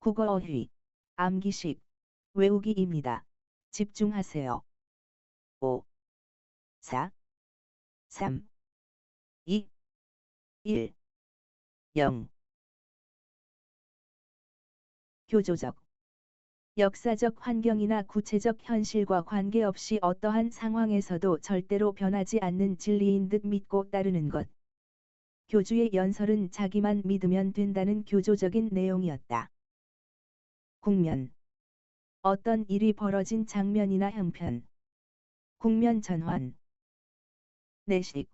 국어 어휘, 암기식, 외우기입니다. 집중하세요. 5, 4, 3, 2, 1, 0. 교조적. 역사적 환경이나 구체적 현실과 관계없이 어떠한 상황에서도 절대로 변하지 않는 진리인 듯 믿고 따르는 것. 교주의 연설은 자기만 믿으면 된다는 교조적인 내용이었다. 국면. 어떤 일이 벌어진 장면이나 형편. 국면 전환. 내식.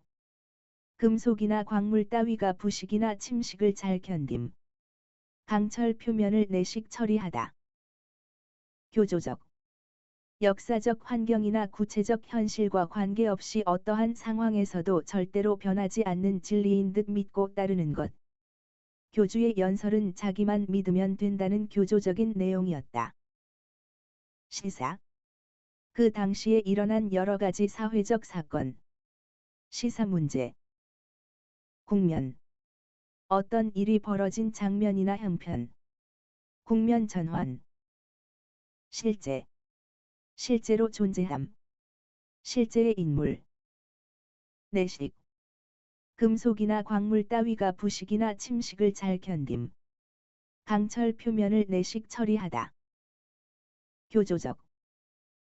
금속이나 광물 따위가 부식이나 침식을 잘 견딤. 강철 표면을 내식 처리하다. 교조적. 역사적 환경이나 구체적 현실과 관계없이 어떠한 상황에서도 절대로 변하지 않는 진리인 듯 믿고 따르는 것. 교주의 연설은 자기만 믿으면 된다는 교조적인 내용이었다. 시사. 그 당시에 일어난 여러 가지 사회적 사건. 시사 문제. 국면. 어떤 일이 벌어진 장면이나 형편. 국면 전환. 실제. 실제로 존재함. 실제의 인물. 내식. 금속이나 광물 따위가 부식이나 침식을 잘 견딤. 강철 표면을 내식 처리하다. 교조적.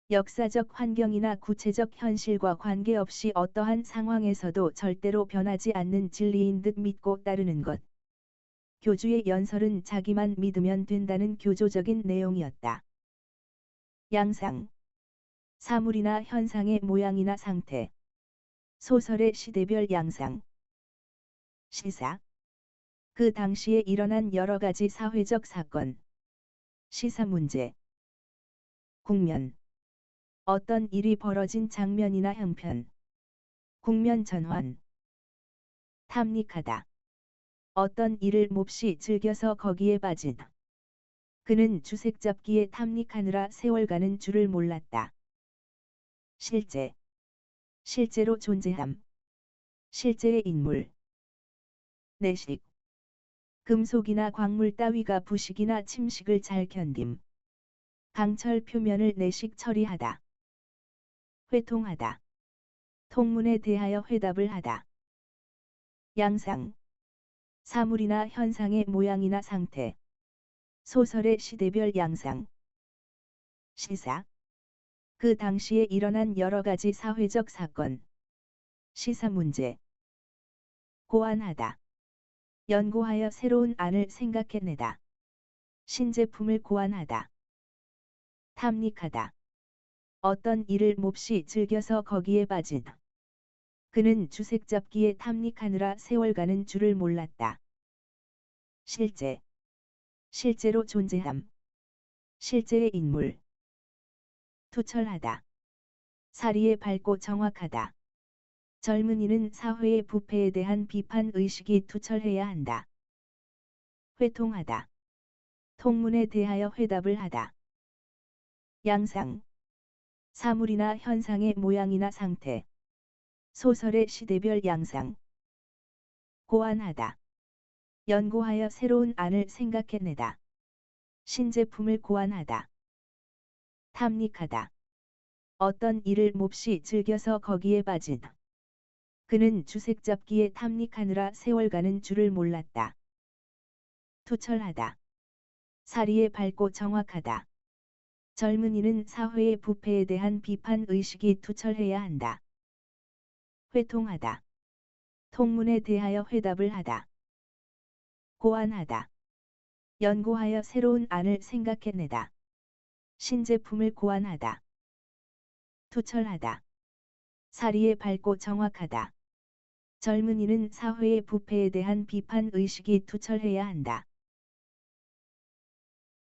역사적 환경이나 구체적 현실과 관계없이 어떠한 상황에서도 절대로 변하지 않는 진리인 듯 믿고 따르는 것. 교주의 연설은 자기만 믿으면 된다는 교조적인 내용이었다. 양상. 사물이나 현상의 모양이나 상태. 소설의 시대별 양상. 시사. 그 당시에 일어난 여러 가지 사회적 사건. 시사 문제. 국면. 어떤 일이 벌어진 장면이나 형편. 국면 전환. 탐닉하다. 어떤 일을 몹시 즐겨서 거기에 빠진. 그는 주색 잡기에 탐닉하느라 세월 가는 줄을 몰랐다. 실제. 실제로 존재함. 실제의 인물. 내식. 금속이나 광물 따위가 부식이나 침식을 잘 견딤. 강철 표면을 내식 처리하다. 회통하다. 통문에 대하여 회답을 하다. 양상. 사물이나 현상의 모양이나 상태. 소설의 시대별 양상. 시사. 그 당시에 일어난 여러 가지 사회적 사건. 시사 문제. 고안하다. 연구하여 새로운 안을 생각해내다. 신제품을 고안하다. 탐닉하다. 어떤 일을 몹시 즐겨서 거기에 빠진. 그는 주색 잡기에 탐닉하느라 세월 가는 줄을 몰랐다. 실제. 실제로 존재함. 실제의 인물. 투철하다. 사리에 밝고 정확하다. 젊은이는 사회의 부패에 대한 비판 의식이 투철해야 한다. 회통하다. 통문에 대하여 회답을 하다. 양상. 사물이나 현상의 모양이나 상태. 소설의 시대별 양상. 고안하다. 연구하여 새로운 안을 생각해내다. 신제품을 고안하다. 탐닉하다. 어떤 일을 몹시 즐겨서 거기에 빠진. 그는 주색 잡기에 탐닉하느라 세월 가는 줄을 몰랐다. 투철하다. 사리에 밝고 정확하다. 젊은이는 사회의 부패에 대한 비판 의식이 투철해야 한다. 회통하다. 통문에 대하여 회답을 하다. 고안하다. 연구하여 새로운 안을 생각해내다. 신제품을 고안하다. 투철하다. 사리에 밝고 정확하다. 젊은이는 사회의 부패에 대한 비판 의식이 투철해야 한다.